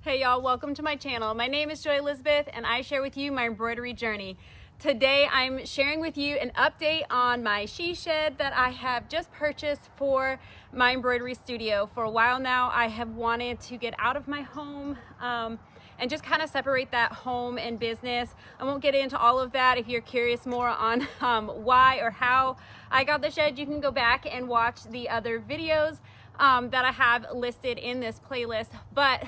Hey y'all, welcome to my channel. My name is Joy Elizabeth and I share with you my embroidery journey. Today I'm sharing with you an update on my she shed that I have just purchased for my embroidery studio. For a while now I have wanted to get out of my home and just kind of separate that home and business. I won't get into all of that. If you're curious more on why or how I got the shed, you can go back and watch the other videos that I have listed in this playlist. But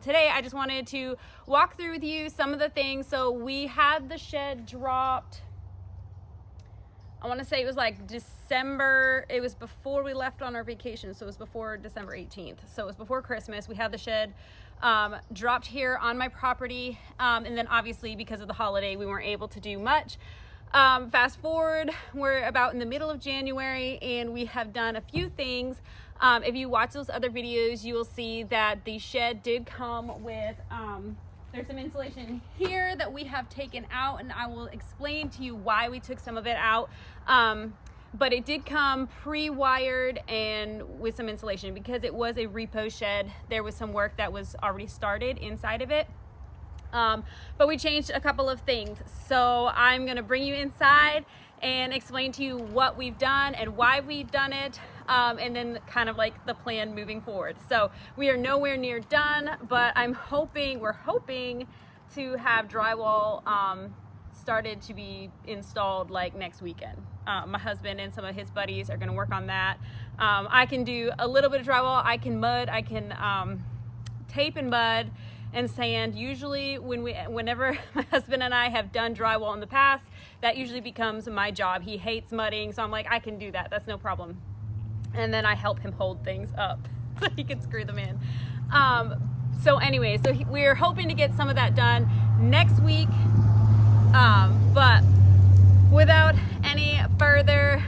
today I just wanted to walk through with you some of the things. So we had the shed dropped, I want to say it was like December. It was before we left on our vacation, so it was before December 18th. So it was before Christmas. We had the shed dropped here on my property, and then obviously because of the holiday we weren't able to do much. Fast forward, we're about in the middle of January and we have done a few things. If you watch those other videos, you will see that the shed did come with, there's some insulation here that we have taken out, and I will explain to you why we took some of it out. But it did come pre-wired and with some insulation because it was a repo shed. There was some work that was already started inside of it. But we changed a couple of things. So I'm gonna bring you inside and explain to you what we've done and why we've done it, and then kind of like the plan moving forward. So we are nowhere near done, but we're hoping to have drywall started to be installed like next weekend. My husband and some of his buddies are gonna work on that. I can do a little bit of drywall, I can mud, I can tape and mud and sand. Usually whenever my husband and I have done drywall in the past, that usually becomes my job. He hates mudding, so I'm like, I can do that, that's no problem. And then I help him hold things up so he can screw them in. So anyway, we're hoping to get some of that done next week. But without any further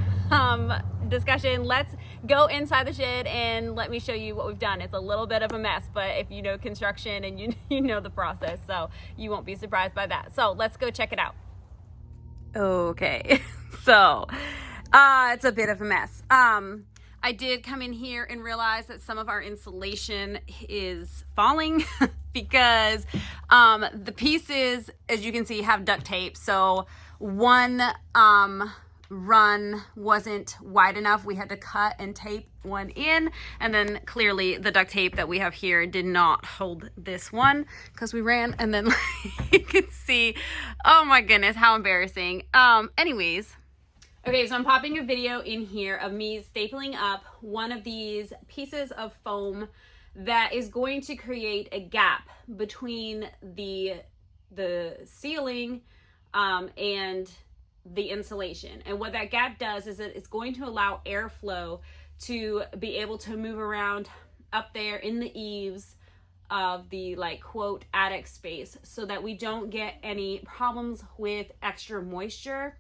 discussion, let's go inside the shed and let me show you what we've done. It's a little bit of a mess, but if you know construction and you know the process, so you won't be surprised by that. So let's go check it out. Okay, so it's a bit of a mess. I did come in here and realize that some of our insulation is falling because the pieces, as you can see, have duct tape. So one run wasn't wide enough. We had to cut and tape one in, and then clearly the duct tape that we have here did not hold this one because we ran, and then you can see, oh my goodness, how embarrassing. Anyways, okay, so I'm popping a video in here of me stapling up one of these pieces of foam that is going to create a gap between the ceiling and the insulation. And what that gap does is that it's going to allow airflow to be able to move around up there in the eaves of the like quote attic space, so that we don't get any problems with extra moisture.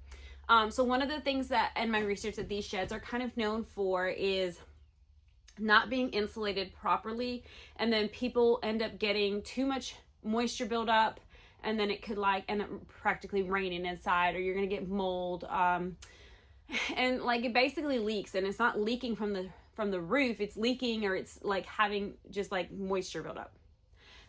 So one of the things that in my research that these sheds are kind of known for is not being insulated properly, and then people end up getting too much moisture buildup, and then it could like end up practically raining inside, or you're gonna get mold, and like it basically leaks, and it's not leaking from the roof, it's leaking, or it's like having just like moisture buildup.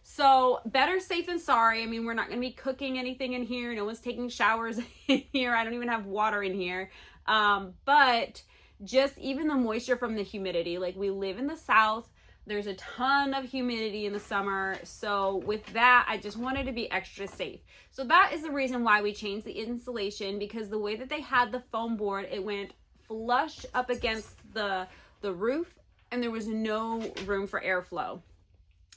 So better safe than sorry. I mean, we're not gonna be cooking anything in here, no one's taking showers in here, I don't even have water in here, but just even the moisture from the humidity, like we live in the South, there's a ton of humidity in the summer. So with that, I just wanted to be extra safe. So that is the reason why we changed the insulation, because the way that they had the foam board, it went flush up against the roof, and there was no room for airflow.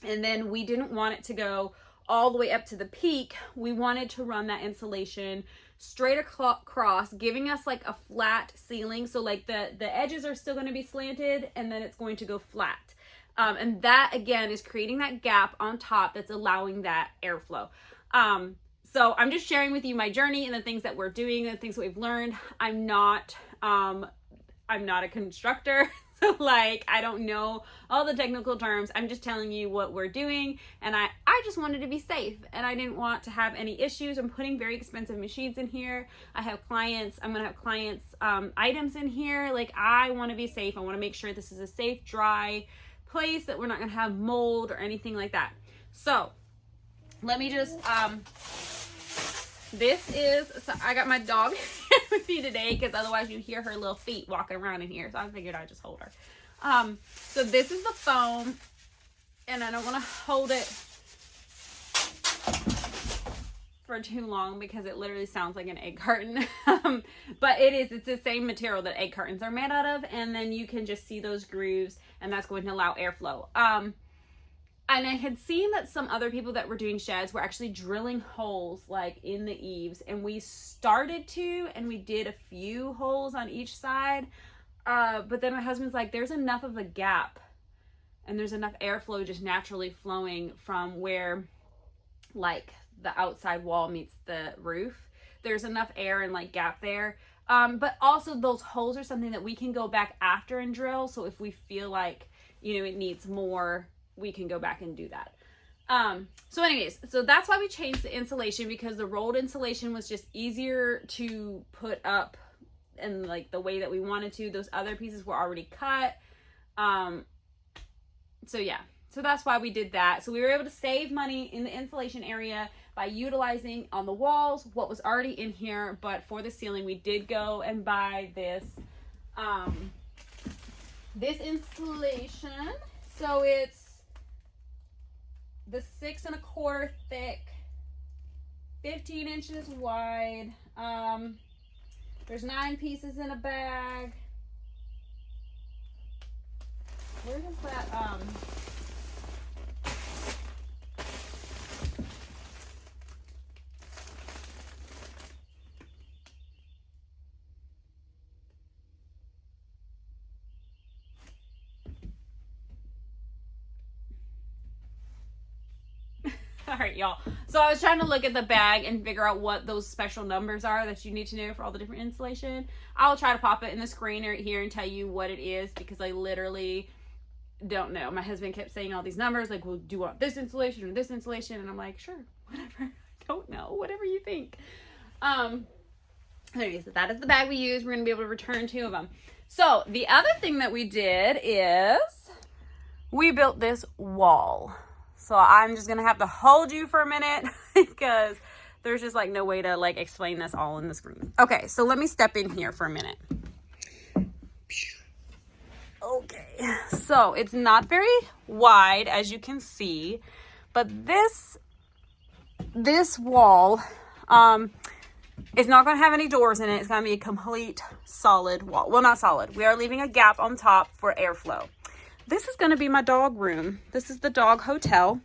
And then we didn't want it to go all the way up to the peak. We wanted to run that insulation straight across, giving us like a flat ceiling. So like the edges are still going to be slanted, and then it's going to go flat. And that again is creating that gap on top that's allowing that airflow. So I'm just sharing with you my journey and the things that we're doing, the things that we've learned. I'm not a constructor, so like I don't know all the technical terms. I'm just telling you what we're doing, and I just wanted to be safe, and I didn't want to have any issues. I'm putting very expensive machines in here. I'm gonna have clients items in here. Like I want to be safe. I want to make sure this is a safe, dry place, that we're not gonna have mold or anything like that. So let me just, this is, so I got my dog with me today because otherwise you hear her little feet walking around in here. So I figured I'd just hold her. So this is the foam, and I don't want to hold it for too long because it literally sounds like an egg carton. But it's the same material that egg cartons are made out of, and then you can just see those grooves, and that's going to allow airflow. And I had seen that some other people that were doing sheds were actually drilling holes like in the eaves, and we started to, and we did a few holes on each side. But then my husband's like, there's enough of a gap and there's enough airflow just naturally flowing from where like the outside wall meets the roof. There's enough air and like gap there. But also those holes are something that we can go back after and drill. So if we feel like, you know, it needs more, we can go back and do that. So anyways, so that's why we changed the insulation, because the rolled insulation was just easier to put up and like the way that we wanted to. Those other pieces were already cut. So yeah, so that's why we did that. So we were able to save money in the insulation area by utilizing on the walls what was already in here. But for the ceiling, we did go and buy this, this insulation. So it's the 6 1/4 thick, 15 inches wide. There's 9 pieces in a bag. Where does that, all right, y'all. So I was trying to look at the bag and figure out what those special numbers are that you need to know for all the different insulation. I'll try to pop it in the screen right here and tell you what it is, because I literally don't know. My husband kept saying all these numbers, like, well, do you want this insulation or this insulation? And I'm like, sure, whatever. I don't know, whatever you think. Anyways, that is the bag we use. We're going to be able to return 2 of them. So the other thing that we did is we built this wall. So I'm just going to have to hold you for a minute because there's just like no way to like explain this all in the screen. Okay, so let me step in here for a minute. Okay, so it's not very wide, as you can see, but this wall is not going to have any doors in it. It's going to be a complete solid wall. Well, not solid. We are leaving a gap on top for airflow. This is going to be my dog room. This is the dog hotel.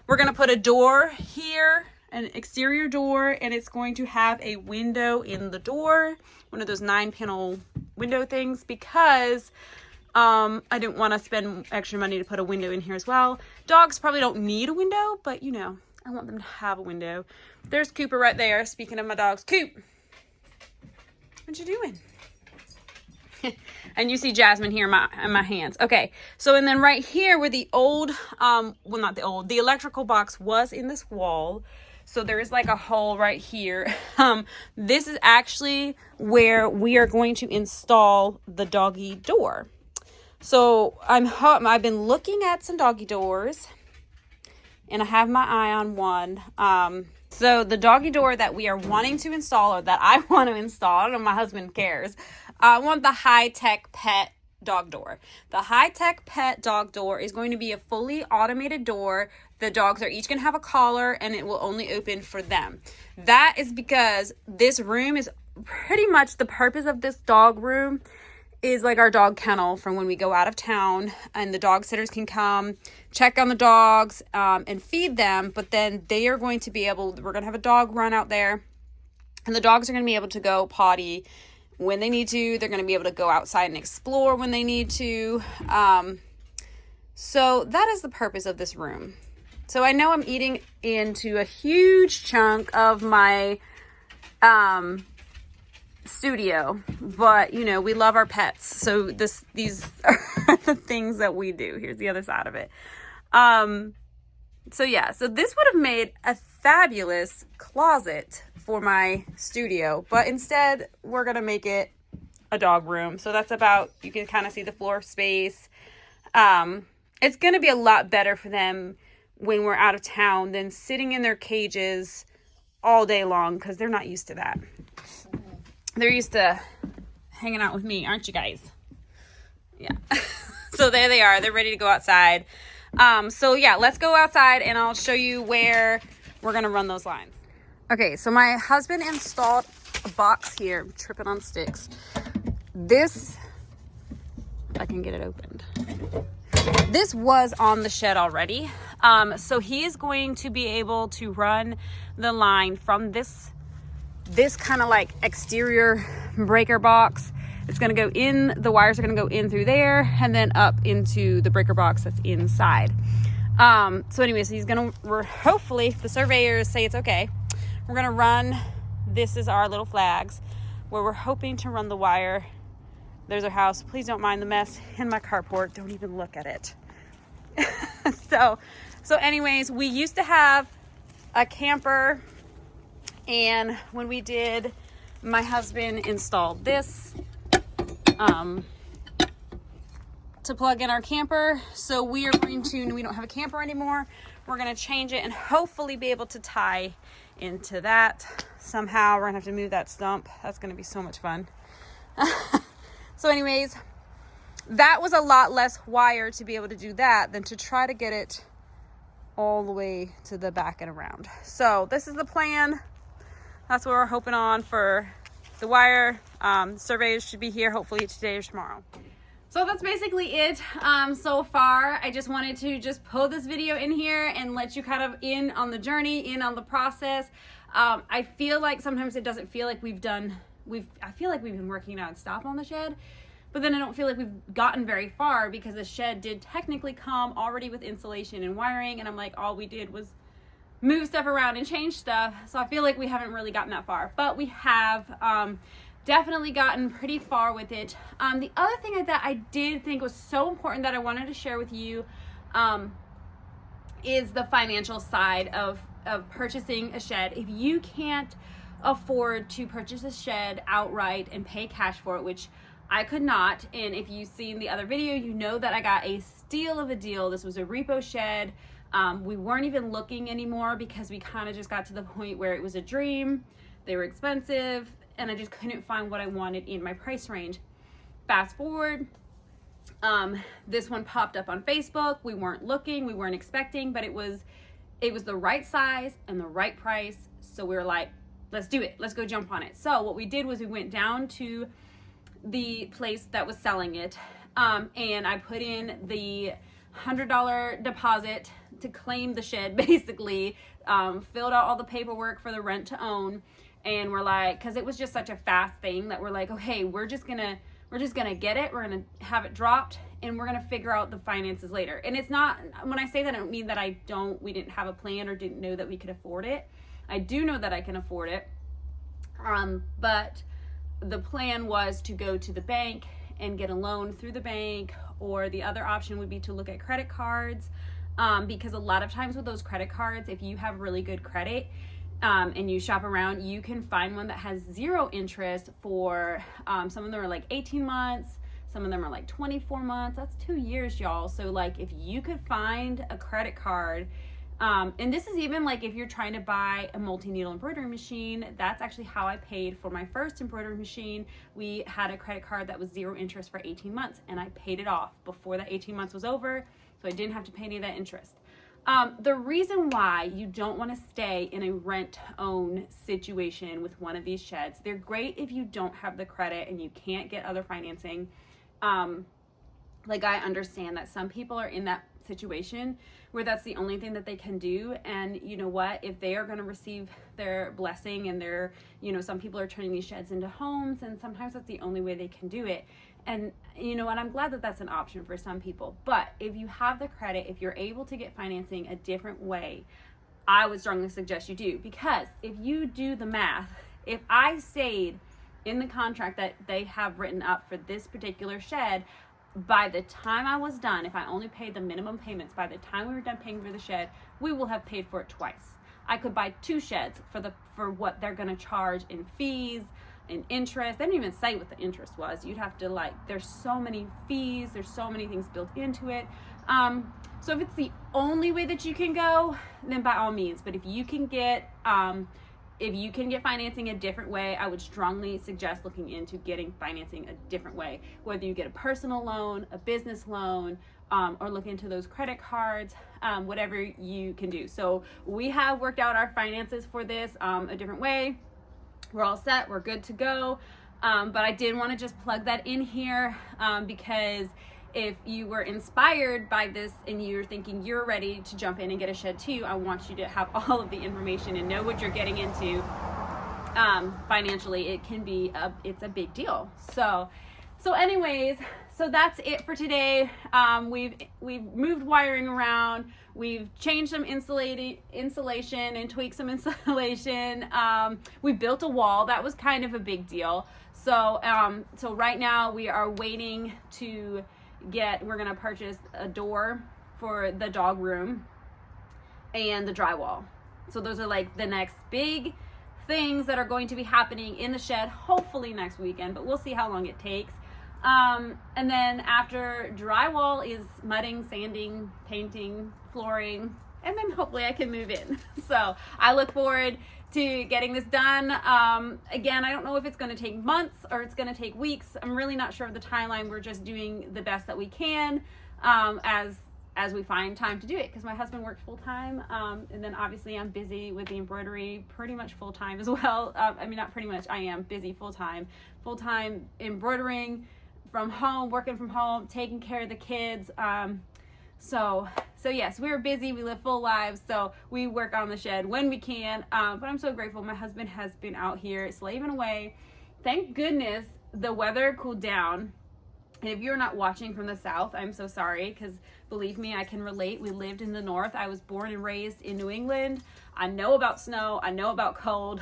We're going to put a door here, an exterior door, and it's going to have a window in the door, one of those 9-panel window things, because I didn't want to spend extra money to put a window in here as well. Dogs probably don't need a window, but you know, I want them to have a window. There's Cooper right there. Speaking of my dogs, Coop, what you doing? And you see Jasmine here in my hands. Okay, so and then right here where the old, well, not the old, the electrical box was in this wall. So there is like a hole right here. This is actually where we are going to install the doggy door. So I've been looking at some doggy doors, and I have my eye on one. So the doggy door that we are wanting to install, or that I want to install, I don't know if my husband cares. I want the high-tech pet dog door. The high-tech pet dog door is going to be a fully automated door. The dogs are each going to have a collar, and it will only open for them. That is because this room is pretty much the purpose of this dog room is like our dog kennel from when we go out of town, and the dog sitters can come check on the dogs and feed them. But then they are going to be able, we're going to have a dog run out there, and the dogs are going to be able to go potty when they need to. They're going to be able to go outside and explore when they need to. So that is the purpose of this room. So I know I'm eating into a huge chunk of my studio, but you know, we love our pets. So these are the things that we do. Here's the other side of it. So yeah, so this would have made a fabulous closet for my studio, but instead we're gonna make it a dog room. So that's about, you can kind of see the floor space. It's gonna be a lot better for them when we're out of town than sitting in their cages all day long, because they're not used to that. They're used to hanging out with me, aren't you guys? Yeah. So there they are. They're ready to go outside. So yeah, let's go outside and I'll show you where we're going to run those lines. Okay, so my husband installed a box here. I'm tripping on sticks. This, if I can get it opened. This was on the shed already. So he is going to be able to run the line from this kind of like exterior breaker box. It's going to go in, the wires are going to go in through there and then up into the breaker box that's inside. So anyway, so he's going to, hopefully, if the surveyors say it's okay, we're going to run, this is our little flags, where we're hoping to run the wire. There's our house. Please don't mind the mess in my carport. Don't even look at it. So anyways, we used to have a camper, and when we did, my husband installed this to plug in our camper. So we are going to, we don't have a camper anymore. We're going to change it and hopefully be able to tie into that somehow. We're going to have to move that stump. That's going to be so much fun. So anyways, that was a lot less wire to be able to do that than to try to get it all the way to the back and around. So this is the plan. That's what we're hoping on for the wire. Surveyors should be here hopefully today or tomorrow. So that's basically it so far. I just wanted to just pull this video in here and let you kind of in on the journey, in on the process. I feel like sometimes it doesn't feel like I feel like we've been working nonstop on the shed, but then I don't feel like we've gotten very far because the shed did technically come already with insulation and wiring, and I'm like, all we did was move stuff around and change stuff. So I feel like we haven't really gotten that far, but we have definitely gotten pretty far with it. The other thing that I did think was so important that I wanted to share with you is the financial side of purchasing a shed. If you can't afford to purchase a shed outright and pay cash for it, which I could not, and if you've seen the other video, you know that I got a steal of a deal. This was a repo shed. We weren't even looking anymore because we kind of just got to the point where it was a dream. They were expensive and I just couldn't find what I wanted in my price range. Fast forward, this one popped up on Facebook. We weren't looking, we weren't expecting, but it was the right size and the right price. So we were like, let's do it. Let's go jump on it. So what we did was we went down to the place that was selling it, and I put in the $100 deposit to claim the shed, basically, filled out all the paperwork for the rent to own, and we're like, because it was just such a fast thing that we're like, okay, we're just gonna get it, we're gonna have it dropped, and we're gonna figure out the finances later. And it's not, when I say that, I don't mean that we didn't have a plan or didn't know that we could afford it. I do know that I can afford it, but the plan was to go to the bank and get a loan through the bank, or the other option would be to look at credit cards, because a lot of times with those credit cards, if you have really good credit and you shop around, you can find one that has 0 interest for, some of them are like 18 months, some of them are like 24 months. That's 2 years, y'all. So like if you could find a credit card, and this is even like if you're trying to buy a multi-needle embroidery machine, that's actually how I paid for my first embroidery machine. We had a credit card that was 0 interest for 18 months and I paid it off before that 18 months was over, so I didn't have to pay any of that interest. The reason why you don't want to stay in a rent-own situation with one of these sheds, they're great if you don't have the credit and you can't get other financing. Like I understand that some people are in that situation where that's the only thing that they can do, and you know what, if they are going to receive their blessing, and they're, you know, some people are turning these sheds into homes, and sometimes that's the only way they can do it. And you know what, I'm glad that that's an option for some people. But if you have the credit, if you're able to get financing a different way, I would strongly suggest you do, because if you do the math, if I stayed in the contract that they have written up for this particular shed, by the time I was done, if I only paid the minimum payments, by the time we were done paying for the shed, we will have paid for it twice. I could buy 2 sheds for what they're going to charge in fees and interest. They didn't even say what the interest was. You'd have to, like, there's so many fees, there's so many things built into it. So if it's the only way that you can go, then by all means. But if you can get financing a different way, I would strongly suggest looking into getting financing a different way. Whether you get a personal loan, a business loan, or look into those credit cards, whatever you can do. So we have worked out our finances for this a different way. We're all set. We're good to go. But I did want to just plug that in here because if you were inspired by this and you're thinking you're ready to jump in and get a shed too, I want you to have all of the information and know what you're getting into. Financially, it's a big deal. So anyways, so that's it for today. We've moved wiring around. We've changed some insulation and tweaked some insulation. We built a wall. That was kind of a big deal. So right now we are waiting to we're going to purchase a door for the dog room and the drywall. So those are like the next big things that are going to be happening in the shed, hopefully next weekend, but we'll see how long it takes. And then after drywall is mudding, sanding, painting, flooring, and then hopefully I can move in. So I look forward to getting this done. Again, I don't know if it's going to take months or it's going to take weeks. I'm really not sure of the timeline. We're just doing the best that we can as we find time to do it, because my husband works full time, and then obviously I'm busy with the embroidery pretty much full time as well. I mean, not pretty much, I am busy full time embroidering from home, working from home, taking care of the kids. So yes, we're busy. We live full lives. So we work on the shed when we can. But I'm so grateful. My husband has been out here slaving away. Thank goodness the weather cooled down. And if you're not watching from the south, I'm so sorry, because believe me, I can relate. We lived in the north. I was born and raised in New England. I know about snow. I know about cold.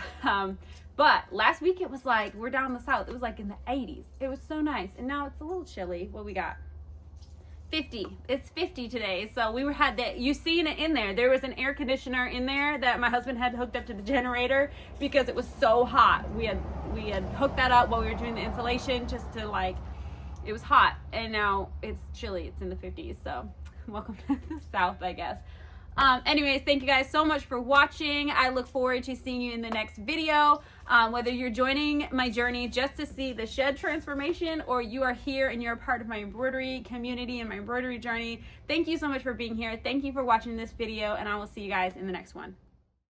But last week it was like, we're down in the south. It was like in the 80s. It was so nice. And now it's a little chilly. What we got? 50. It's 50 today. So we had that. You seen it in there. There was an air conditioner in there that my husband had hooked up to the generator because it was so hot. We had hooked that up while we were doing the insulation just to it was hot, and now it's chilly. It's in the 50s. So welcome to the south, I guess. Anyways, thank you guys so much for watching. I look forward to seeing you in the next video. Whether you're joining my journey just to see the shed transformation, or you are here and you're a part of my embroidery community and my embroidery journey, thank you so much for being here. Thank you for watching this video, and I will see you guys in the next one.